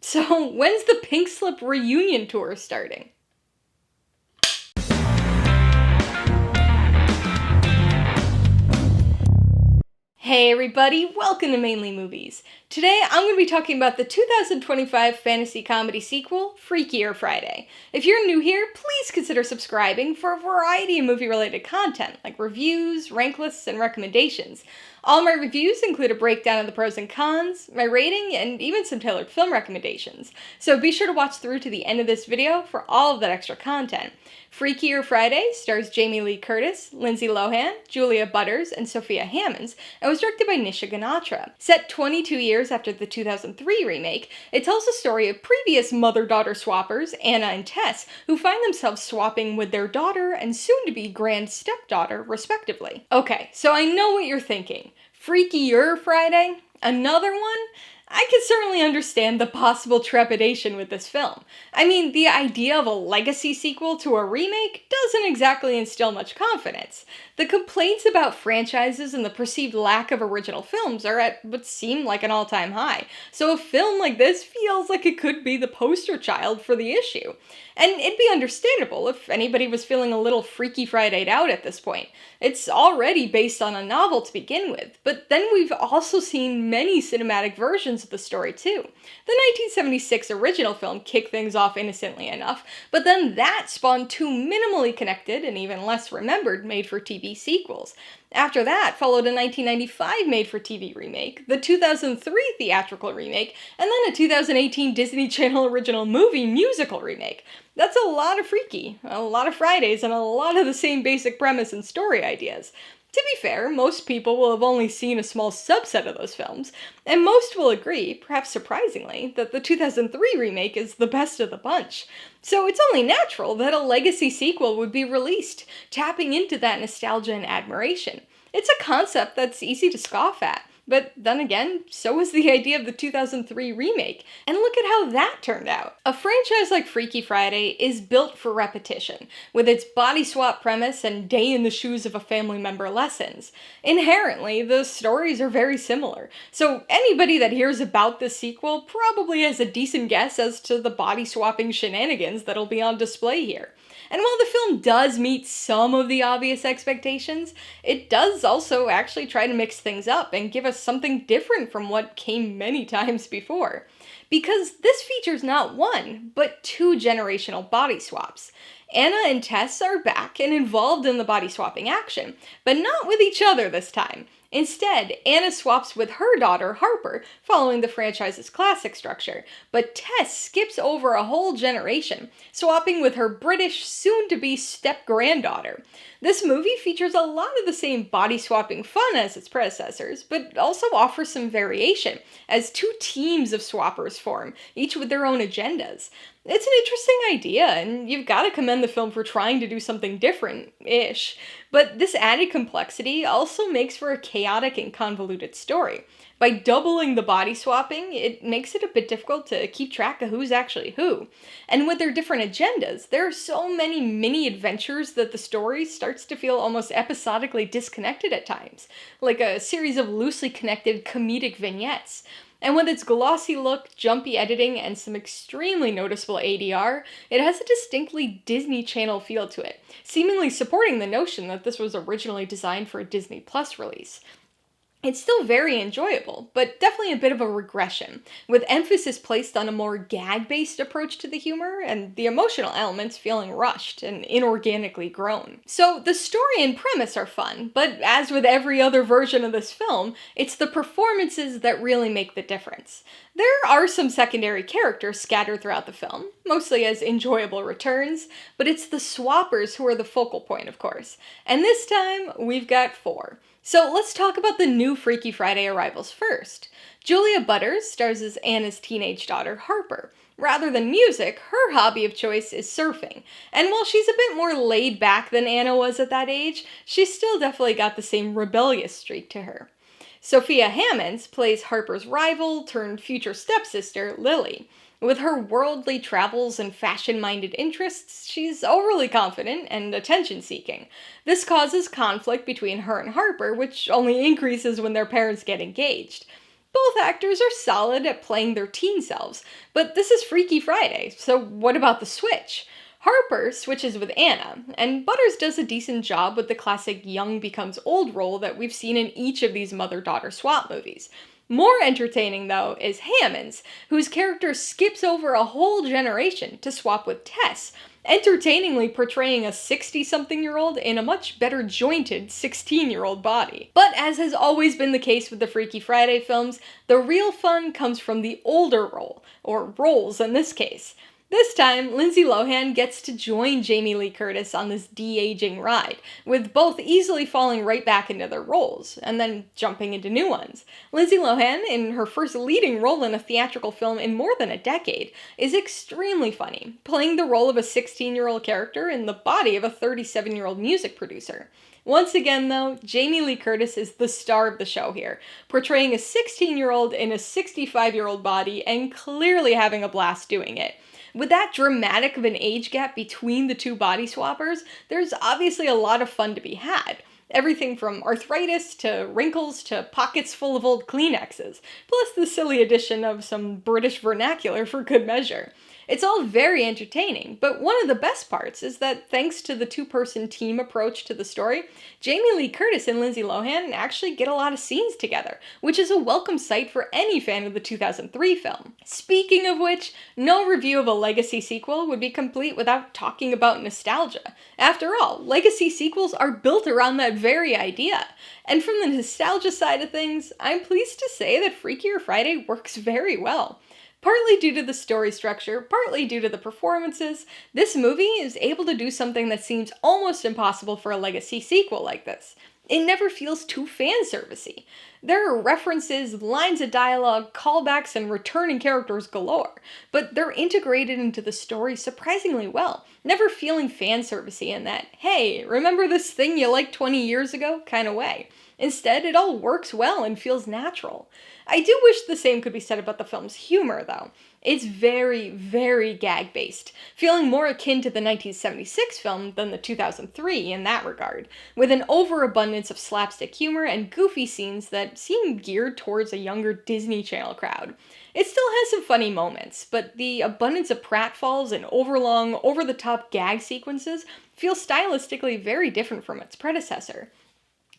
So, when's the Pink Slip reunion tour starting? Hey everybody, welcome to Mainely Movies. Today I'm going to be talking about the 2025 fantasy comedy sequel, Freakier Friday. If you're new here, please consider subscribing for a variety of movie-related content, like reviews, rank lists, and recommendations. All my reviews include a breakdown of the pros and cons, my rating, and even some tailored film recommendations. So be sure to watch through to the end of this video for all of that extra content. Freakier Friday stars Jamie Lee Curtis, Lindsay Lohan, Julia Butters, and Sophia Hammons, and was directed by Nisha Ganatra. Set 22 years after the 2003 remake, it tells the story of previous mother-daughter swappers, Anna and Tess, who find themselves swapping with their daughter and soon-to-be grand stepdaughter, respectively. Okay, so I know what you're thinking. Freakier Friday? Another one? I can certainly understand the possible trepidation with this film. I mean, the idea of a legacy sequel to a remake doesn't exactly instill much confidence. The complaints about franchises and the perceived lack of original films are at what seem like an all-time high, so a film like this feels like it could be the poster child for the issue. And it'd be understandable if anybody was feeling a little Freaky Friday'd out at this point. It's already based on a novel to begin with, but then we've also seen many cinematic versions of the story too. The 1976 original film kicked things off innocently enough, but then that spawned two minimally connected and even less remembered made-for-TV sequels. After that followed a 1995 made-for-TV remake, the 2003 theatrical remake, and then a 2018 Disney Channel original movie musical remake. That's a lot of freaky, a lot of Fridays, and a lot of the same basic premise and story ideas. To be fair, most people will have only seen a small subset of those films, and most will agree, perhaps surprisingly, that the 2003 remake is the best of the bunch. So it's only natural that a legacy sequel would be released, tapping into that nostalgia and admiration. It's a concept that's easy to scoff at. But then again, so was the idea of the 2003 remake, and look at how that turned out. A franchise like Freaky Friday is built for repetition, with its body swap premise and day in the shoes of a family member lessons. Inherently, the stories are very similar, so anybody that hears about this sequel probably has a decent guess as to the body swapping shenanigans that'll be on display here. And while the film does meet some of the obvious expectations, it does also actually try to mix things up and give us something different from what came many times before. Because this features not one, but two generational body swaps. Anna and Tess are back and involved in the body swapping action, but not with each other this time. Instead, Anna swaps with her daughter, Harper, following the franchise's classic structure, but Tess skips over a whole generation, swapping with her British, soon-to-be step-granddaughter. This movie features a lot of the same body-swapping fun as its predecessors, but also offers some variation, as two teams of swappers form, each with their own agendas. It's an interesting idea, and you've got to commend the film for trying to do something different-ish. But this added complexity also makes for a chaotic and convoluted story. By doubling the body swapping, it makes it a bit difficult to keep track of who's actually who. And with their different agendas, there are so many mini-adventures that the story starts to feel almost episodically disconnected at times, like a series of loosely connected comedic vignettes. And with its glossy look, jumpy editing, and some extremely noticeable ADR, it has a distinctly Disney Channel feel to it, seemingly supporting the notion that this was originally designed for a Disney Plus release. It's still very enjoyable, but definitely a bit of a regression, with emphasis placed on a more gag-based approach to the humor, and the emotional elements feeling rushed and inorganically grown. So the story and premise are fun, but as with every other version of this film, it's the performances that really make the difference. There are some secondary characters scattered throughout the film, mostly as enjoyable returns, but it's the swappers who are the focal point, of course. And this time, we've got 4. So let's talk about the new Freaky Friday arrivals first. Julia Butters stars as Anna's teenage daughter, Harper. Rather than music, her hobby of choice is surfing. And while she's a bit more laid back than Anna was at that age, she's still definitely got the same rebellious streak to her. Sophia Hammons plays Harper's rival turned future stepsister, Lily. With her worldly travels and fashion-minded interests, she's overly confident and attention-seeking. This causes conflict between her and Harper, which only increases when their parents get engaged. Both actors are solid at playing their teen selves, but this is Freaky Friday, so what about the switch? Harper switches with Anna, and Butters does a decent job with the classic young becomes old role that we've seen in each of these mother-daughter swap movies. More entertaining, though, is Hammons, whose character skips over a whole generation to swap with Tess, entertainingly portraying a 60-something-year-old in a much better jointed 16-year-old body. But as has always been the case with the Freaky Friday films, the real fun comes from the older role, or roles in this case. This time, Lindsay Lohan gets to join Jamie Lee Curtis on this de-aging ride, with both easily falling right back into their roles, and then jumping into new ones. Lindsay Lohan, in her first leading role in a theatrical film in more than a decade, is extremely funny, playing the role of a 16-year-old character in the body of a 37-year-old music producer. Once again, though, Jamie Lee Curtis is the star of the show here, portraying a 16-year-old in a 65-year-old body and clearly having a blast doing it. With that dramatic of an age gap between the two body swappers, there's obviously a lot of fun to be had. Everything from arthritis to wrinkles to pockets full of old Kleenexes, plus the silly addition of some British vernacular for good measure. It's all very entertaining, but one of the best parts is that thanks to the two-person team approach to the story, Jamie Lee Curtis and Lindsay Lohan actually get a lot of scenes together, which is a welcome sight for any fan of the 2003 film. Speaking of which, no review of a legacy sequel would be complete without talking about nostalgia. After all, legacy sequels are built around that very idea. And from the nostalgia side of things, I'm pleased to say that Freakier Friday works very well. Partly due to the story structure, partly due to the performances, this movie is able to do something that seems almost impossible for a legacy sequel like this. It never feels too fan-servicey. There are references, lines of dialogue, callbacks, and returning characters galore, but they're integrated into the story surprisingly well, never feeling fan-servicey in that, hey, remember this thing you liked 20 years ago kind of way. Instead, it all works well and feels natural. I do wish the same could be said about the film's humor, though. It's very, very gag-based, feeling more akin to the 1976 film than the 2003 in that regard, with an overabundance of slapstick humor and goofy scenes that seem geared towards a younger Disney Channel crowd. It still has some funny moments, but the abundance of pratfalls and overlong, over-the-top gag sequences feels stylistically very different from its predecessor.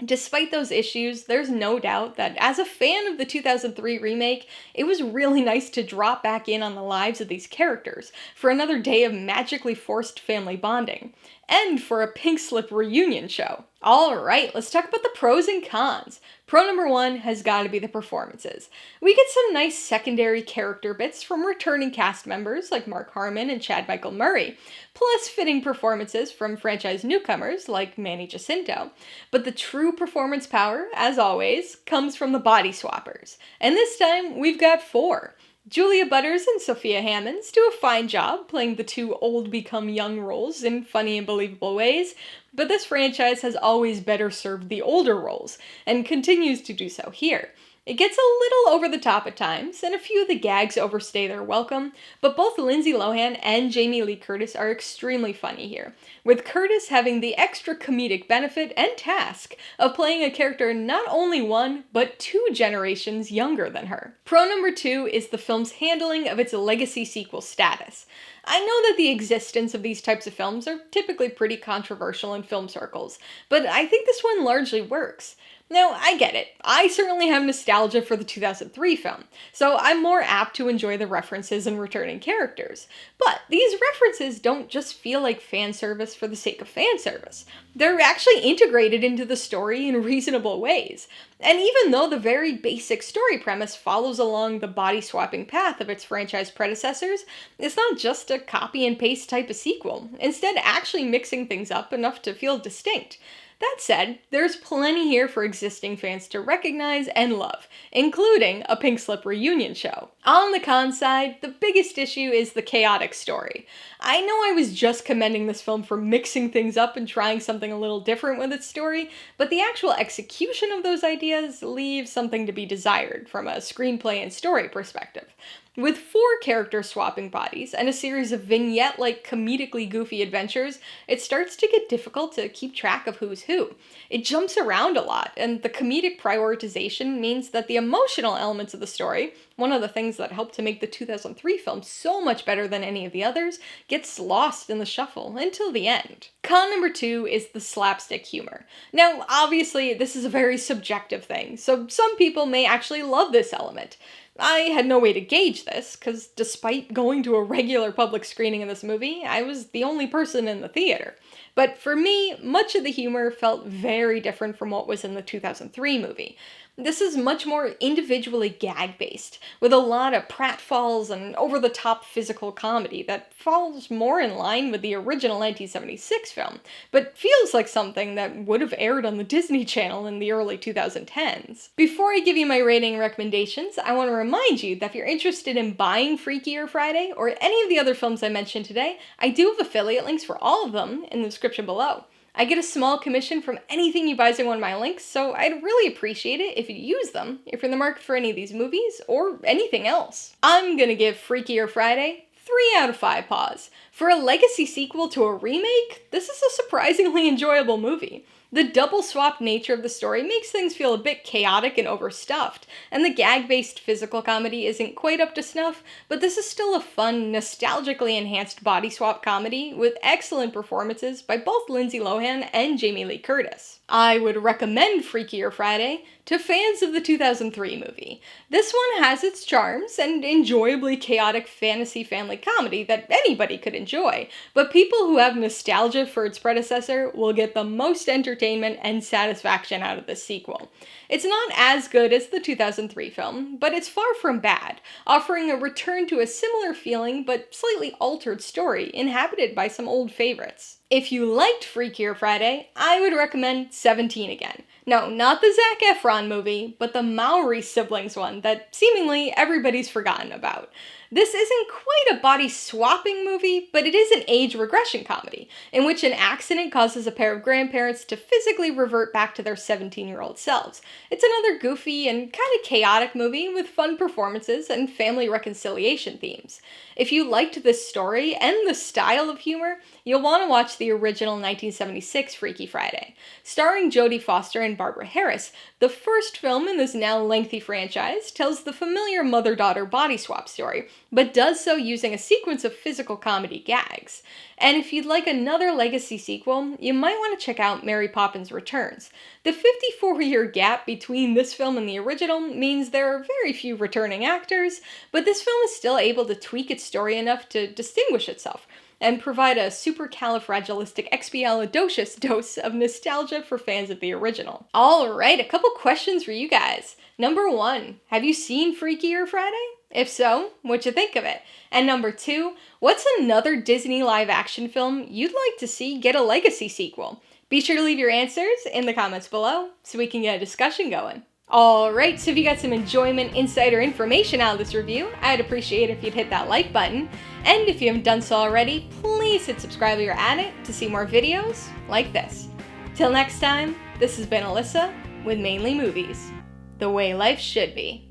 Despite those issues, there's no doubt that as a fan of the 2003 remake, it was really nice to drop back in on the lives of these characters for another day of magically forced family bonding, and for a pink slip reunion show. Alright, let's talk about the pros and cons. Pro number one has got to be the performances. We get some nice secondary character bits from returning cast members like Mark Harmon and Chad Michael Murray, plus fitting performances from franchise newcomers like Manny Jacinto. But the true performance power, as always, comes from the body swappers. And this time, we've got 4. Julia Butters and Sophia Hammons do a fine job playing the two old become young roles in funny and believable ways, but this franchise has always better served the older roles, and continues to do so here. It gets a little over the top at times, and a few of the gags overstay their welcome, but both Lindsay Lohan and Jamie Lee Curtis are extremely funny here, with Curtis having the extra comedic benefit and task of playing a character not only one, but 2 generations younger than her. Pro number 2 is the film's handling of its legacy sequel status. I know that the existence of these types of films are typically pretty controversial in film circles, but I think this one largely works. Now, I get it. I certainly have nostalgia for the 2003 film, so I'm more apt to enjoy the references and returning characters. But these references don't just feel like fan service for the sake of fan service. They're actually integrated into the story in reasonable ways. And even though the very basic story premise follows along the body-swapping path of its franchise predecessors, it's not just a copy-and-paste type of sequel, instead actually mixing things up enough to feel distinct. That said, there's plenty here for existing fans to recognize and love, including a pink slip reunion show. On the con side, the biggest issue is the chaotic story. I know I was just commending this film for mixing things up and trying something a little different with its story, but the actual execution of those ideas leaves something to be desired from a screenplay and story perspective. With 4 characters swapping bodies and a series of vignette-like comedically goofy adventures, it starts to get difficult to keep track of who's who. It jumps around a lot, and the comedic prioritization means that the emotional elements of the story, one of the things that helped to make the 2003 film so much better than any of the others, gets lost in the shuffle until the end. Con number 2 is the slapstick humor. Now, obviously, this is a very subjective thing, so some people may actually love this element. I had no way to gauge this, because despite going to a regular public screening of this movie, I was the only person in the theater. But for me, much of the humor felt very different from what was in the 2003 movie. This is much more individually gag-based, with a lot of pratfalls and over-the-top physical comedy that falls more in line with the original 1976 film, but feels like something that would have aired on the Disney Channel in the early 2010s. Before I give you my rating recommendations, I want to remind you that if you're interested in buying Freakier Friday, or any of the other films I mentioned today, I do have affiliate links for all of them in the description below. I get a small commission from anything you buy using one of my links, so I'd really appreciate it if you use them if you're in the market for any of these movies or anything else. I'm gonna give Freakier Friday 3 out of 5 paws. For a legacy sequel to a remake, this is a surprisingly enjoyable movie. The double-swapped nature of the story makes things feel a bit chaotic and overstuffed, and the gag-based physical comedy isn't quite up to snuff, but this is still a fun, nostalgically enhanced body swap comedy with excellent performances by both Lindsay Lohan and Jamie Lee Curtis. I would recommend Freakier Friday to fans of the 2003 movie. This one has its charms and enjoyably chaotic fantasy family comedy that anybody could enjoy, but people who have nostalgia for its predecessor will get the most entertainment and satisfaction out of this sequel. It's not as good as the 2003 film, but it's far from bad, offering a return to a similar feeling but slightly altered story inhabited by some old favorites. If you liked Freakier Friday, I would recommend 17 again. No, not the Zac Efron movie, but the Maori siblings one that seemingly everybody's forgotten about. This isn't quite a body-swapping movie, but it is an age regression comedy, in which an accident causes a pair of grandparents to physically revert back to their 17-year-old selves. It's another goofy and kind of chaotic movie with fun performances and family reconciliation themes. If you liked this story and the style of humor, you'll want to watch the original 1976 Freaky Friday. Starring Jodie Foster and Barbara Harris, the first film in this now lengthy franchise tells the familiar mother-daughter body swap story, but does so using a sequence of physical comedy gags. And if you'd like another legacy sequel, you might want to check out Mary Poppins Returns. The 54-year gap between this film and the original means there are very few returning actors, but this film is still able to tweak its story enough to distinguish itself, and provide a supercalifragilisticexpialidocious dose of nostalgia for fans of the original. Alright, a couple questions for you guys. Number 1, have you seen Freakier Friday? If so, what'd you think of it? And number 2, what's another Disney live-action film you'd like to see get a legacy sequel? Be sure to leave your answers in the comments below so we can get a discussion going. Alright, so if you got some enjoyment, insight, or information out of this review, I'd appreciate it if you'd hit that like button. And if you haven't done so already, please hit subscribe while you're at it to see more videos like this. Till next time, this has been Alyssa with Mainely Movies, the way life should be.